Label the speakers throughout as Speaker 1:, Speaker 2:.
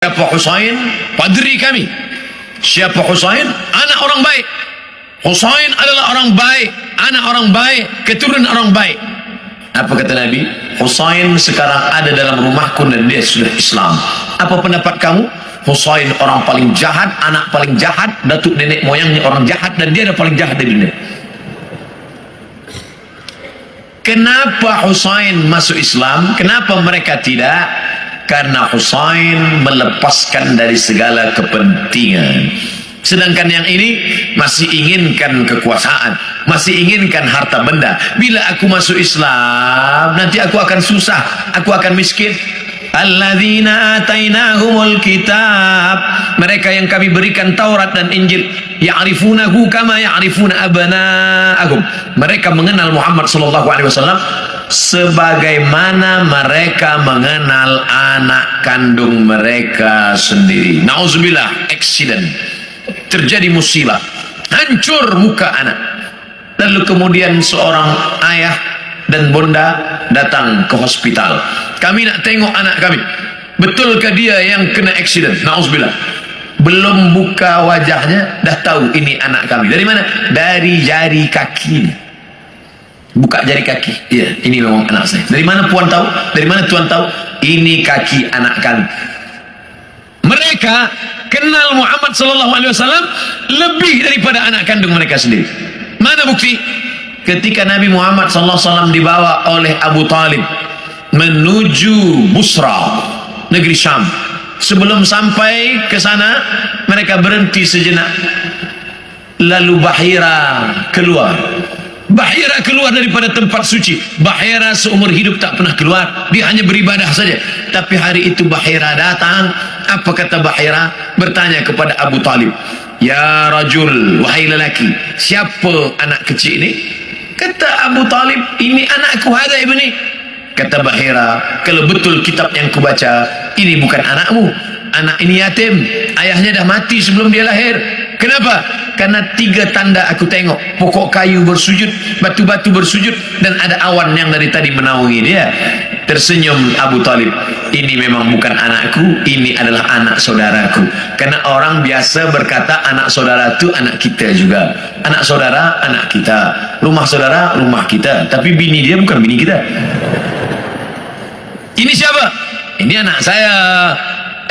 Speaker 1: Siapa Husain? Padri kami. Siapa Husain? Anak orang baik. Husain adalah orang baik, anak orang baik, keturunan orang baik. Apa kata Nabi? Husain sekarang ada dalam rumahku dan dia sudah Islam. Apa pendapat kamu? Husain orang paling jahat, anak paling jahat, datuk nenek moyangnya orang jahat, dan dia ada paling jahat di dunia. Kenapa Husain masuk Islam? Kenapa mereka tidak? Karena Husain melepaskan dari segala kepentingan. Sedangkan yang ini masih inginkan kekuasaan, masih inginkan harta benda. Bila aku masuk Islam, nanti aku akan susah, aku akan miskin. Alladzina atainahumul kitab, mereka yang kami berikan Taurat dan Injil, ya'rifunahu kama ya'rifuna abna'ahum, mereka mengenal Muhammad sallallahu alaihi wasallam sebagaimana mereka mengenal anak kandung mereka sendiri. Nauzubillah, accident, terjadi musibah, hancur muka anak. Lalu kemudian seorang ayah dan bunda datang ke hospital. Kami nak tengok anak kami. Betulkah dia yang kena accident? Nauzubillah. Belum buka wajahnya dah tahu ini anak kami. Dari mana? Dari jari kaki. Buka jari kaki. Ya, ini memang anak saya. Dari mana puan tahu? Dari mana tuan tahu? Ini kaki anak kami. Mereka kenal Muhammad sallallahu alaihi wasallam lebih daripada anak kandung mereka sendiri. Mana bukti? Ketika Nabi Muhammad sallallahu alaihi wasallam dibawa oleh Abu Talib menuju Busra, negeri Syam. Sebelum sampai ke sana, mereka berhenti sejenak. Lalu Bahira keluar. Bahira keluar daripada tempat suci. Bahira seumur hidup tak pernah keluar, dia hanya beribadah saja. Tapi hari itu Bahira datang. Apa kata Bahira? Bertanya kepada Abu Talib, ya rajul, wahai lelaki, siapa anak kecil ini? Kata Abu Talib, ini anakku, hadza ibni. Kata Bahira, kalau betul kitab yang kubaca, ini bukan anakmu, anak ini yatim, ayahnya dah mati sebelum dia lahir. Kenapa? Karena 3 tanda aku tengok: pokok kayu bersujud, batu-batu bersujud, dan ada awan yang dari tadi menaungi dia. Tersenyum Abu Talib, ini memang bukan anakku, ini adalah anak saudaraku. Karena orang biasa berkata anak saudara itu anak kita juga, anak saudara anak kita, rumah saudara rumah kita, tapi bini dia bukan bini kita. Ini siapa? Ini anak saya.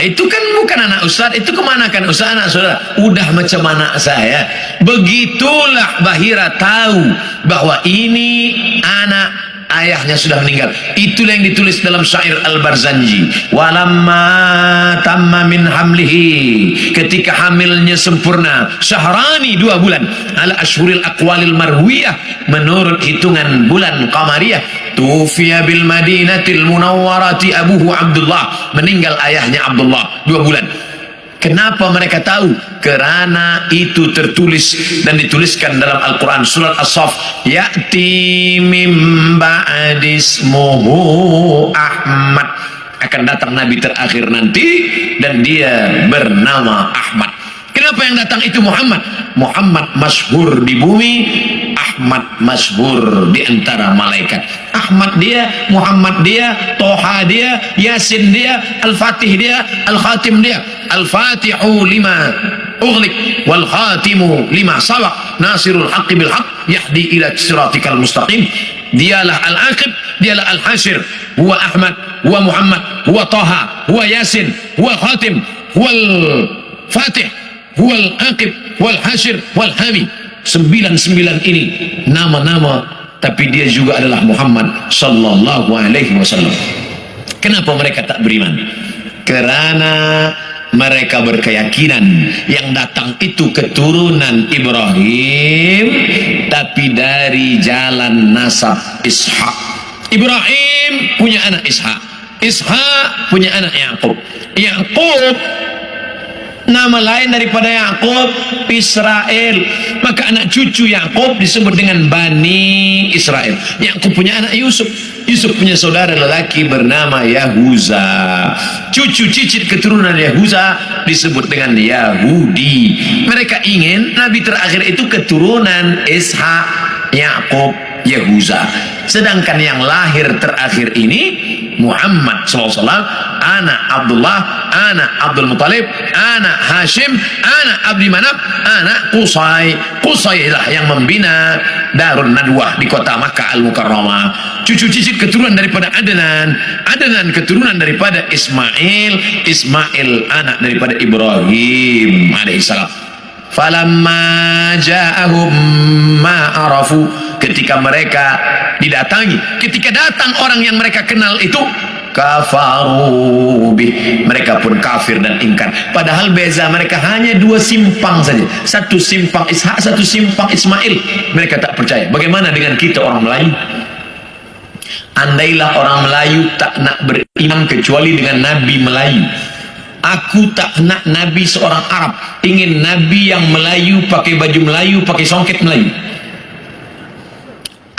Speaker 1: Itu kan bukan anak ustaz, itu kemanakan ustaz, anak saudara. Udah macam anak saya. Begitulah Bahira tahu bahwa ini anak ayahnya sudah meninggal. Itulah yang ditulis dalam syair Al-Barzanji. Walamma tamma min hamlihi, ketika hamilnya sempurna, syahrani 2 bulan, ala ashhuril aqwalil marwiyah, menurut hitungan bulan qamariyah, tufiya bil madinatil munawwarati abuhu Abdullah, meninggal ayahnya Abdullah 2 bulan. Kenapa mereka tahu? Kerana itu tertulis dan dituliskan dalam Al-Quran surat As-Saff, ya'ti mim ba'dismuhu Ahmad, akan datang Nabi terakhir nanti dan dia bernama Ahmad. Kenapa yang datang itu Muhammad? Muhammad masyhur di bumi, Ahmad masyhur di antara malaikat. Ahmad dia, Muhammad dia, Toha dia, Yasin dia, Al-Fatih dia, Al-Khatim dia. Al-Fatihu lima ughliq wal khatimu lima sabaq, nasirul haqqi bil haqq, yahdi ila siratikal mustaqim. Dialah Al-Aqib, dialah Al-Hashir, huwa Ahmad, huwa Muhammad, huwa Toha, huwa Yasin, huwa Khatim, huwa Al-Fatih, huwa Al-Aqib, huwa Al-Hashir, huwa Al-Hami. 99 ini nama-nama, tapi dia juga adalah Muhammad sallallahu alaihi wasallam. Kenapa mereka tak beriman? Kerana mereka berkeyakinan yang datang itu keturunan Ibrahim, tapi dari jalan nasab Ishak. Ibrahim punya anak Ishak, Ishak punya anak Yaqub, Yaqub nama lain daripada Yaqub, Israel. Maka anak cucu Yaqub disebut dengan Bani Israel. Yaqub punya anak Yusuf, Yusuf punya saudara lelaki bernama Yahuza. Cucu cicit keturunan Yahuza disebut dengan Yahudi. Mereka ingin Nabi terakhir itu keturunan Ishak, Yaqub, Yahuza. Sedangkan yang lahir terakhir ini Muhammad SAW, anak Abdullah, anak Abdul Muttalib, anak Hashim, anak Abdi Manaf, anak Qusay. Qusay lah yang membina Darun Nadwah di kota Makkah Al-Mukarramah. Cucu cicit keturunan daripada Adnan, Adnan keturunan daripada Ismail, Ismail anak daripada Ibrahim alaihissalam. Falamma ja'ahum ma arafu, ketika mereka didatangi, ketika datang orang yang mereka kenal itu, kafaru bih, mereka pun kafir dan ingkar. Padahal beza mereka hanya 2 simpang saja, satu simpang Ishak, satu simpang Ismail. Mereka tak percaya. Bagaimana dengan kita orang Melayu? Andailah orang Melayu tak nak beriman kecuali dengan Nabi Melayu. Aku tak nak Nabi seorang Arab, ingin Nabi yang Melayu, pakai baju Melayu, pakai songket Melayu.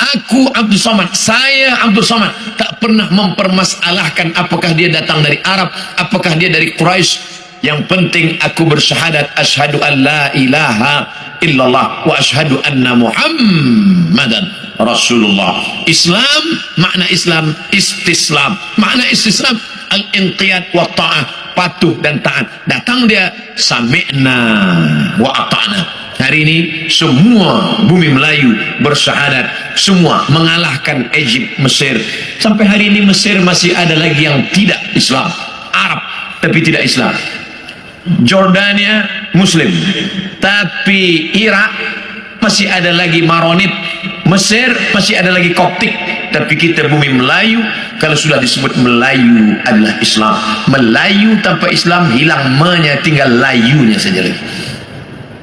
Speaker 1: Aku Abdul Somad, saya Abdul Somad, tak pernah mempermasalahkan apakah dia datang dari Arab, apakah dia dari Quraisy. Yang penting aku bersyahadat asyhadu an la ilaha illallah wa asyhadu anna Muhammadan Rasulullah. Islam, makna Islam istislam, makna istislam al-inqiyad wa ta'ah, patuh dan taat. Datang dia sami'na wa ata'na. Hari ini semua bumi Melayu bersyahadat, semua mengalahkan Egypt, Mesir. Sampai hari ini Mesir masih ada lagi yang tidak Islam, Arab tapi tidak Islam. Jordania Muslim, tapi Irak masih ada lagi Maronit. Mesir masih ada lagi Koptik. Tapi kita bumi Melayu, kalau sudah disebut Melayu adalah Islam. Melayu tanpa Islam hilang menya, tinggal layunya saja lagi.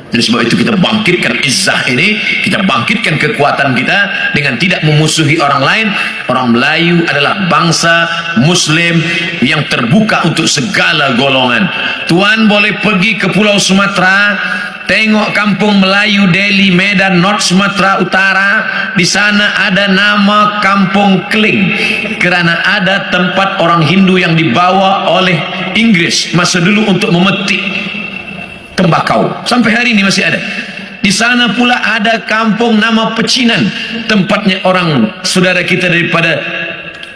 Speaker 1: Jadi sebab itu kita bangkitkan izzah ini, kita bangkitkan kekuatan kita dengan tidak memusuhi orang lain. Orang Melayu adalah bangsa Muslim yang terbuka untuk segala golongan. Tuan boleh pergi ke Pulau Sumatera, tengok kampung Melayu Delhi, Medan, North Sumatera Utara. Di sana ada nama Kampung Keling, kerana ada tempat orang Hindu yang dibawa oleh Inggris masa dulu untuk memetik tembakau. Sampai hari ini masih ada. Di sana pula ada kampung nama Pecinan, tempatnya orang saudara kita daripada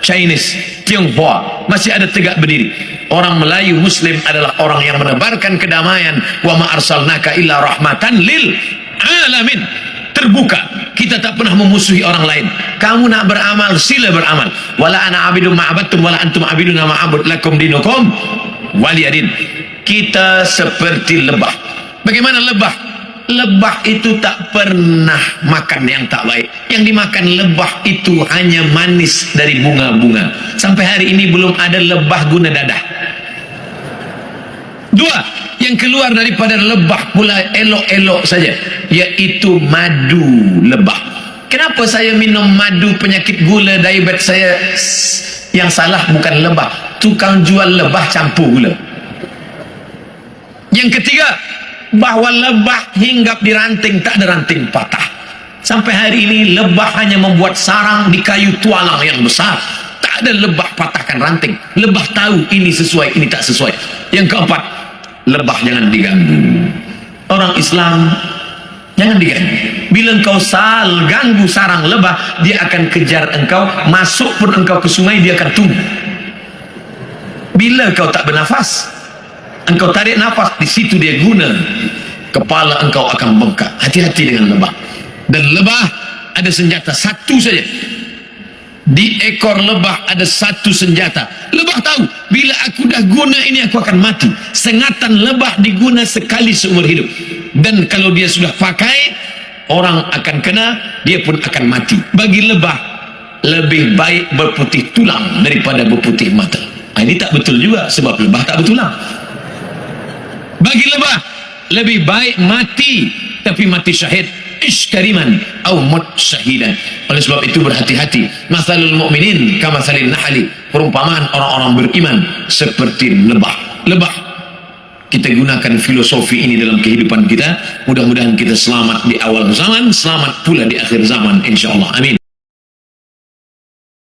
Speaker 1: Chinese, Tionghoa, masih ada tegak berdiri. Orang Melayu Muslim adalah orang yang menebarkan kedamaian. Wa ma arsalnaka illa rahmatan lil alamin. Terbuka, kita tak pernah memusuhi orang lain. Kamu nak beramal, sila beramal. Wala ana abidum ma'abattum wala antum abiduna ma'abud lakum dinukum waliyadin. Kita seperti lebah. Bagaimana lebah? Lebah itu tak pernah makan yang tak baik. Yang dimakan lebah itu hanya manis dari bunga-bunga. Sampai hari ini belum ada lebah guna dadah. 2, yang keluar daripada lebah pula elok-elok saja, yaitu madu lebah. Kenapa saya minum madu? Penyakit gula, diabetes saya. Yang salah bukan lebah, tukang jual lebah campur gula. Yang ketiga, bahwa lebah hinggap di ranting, tak ada ranting patah. Sampai hari ini lebah hanya membuat sarang di kayu tualang yang besar. Tak ada lebah patahkan ranting. Lebah tahu ini sesuai, ini tak sesuai. Yang keempat, lebah jangan diganggu. Orang Islam jangan diganggu. Bila engkau ganggu sarang lebah, dia akan kejar engkau. Masuk pun engkau ke sungai, dia akan tunggu. Bila engkau tak bernafas, engkau tarik nafas, di situ dia guna, kepala engkau akan bengkak. Hati-hati dengan lebah. Dan lebah ada senjata satu saja. Di ekor lebah ada satu senjata. Lebah tahu, bila aku dah guna ini aku akan mati. Sengatan lebah diguna sekali seumur hidup. Dan kalau dia sudah pakai, orang akan kena, dia pun akan mati. Bagi lebah, lebih baik berputih tulang daripada berputih mata. Ini tak betul juga, sebab lebah tak bertulang. Bagi lebah, lebih baik mati, tapi mati syahid, iskariman au mut syahidan. Oleh sebab itu berhati-hati. Masalul mu'minin kamasalin nahli, perumpamaan orang-orang beriman seperti lebah. Lebah, kita gunakan filosofi ini dalam kehidupan kita. Mudah-mudahan kita selamat di awal zaman, selamat pula di akhir zaman, insyaAllah. Amin.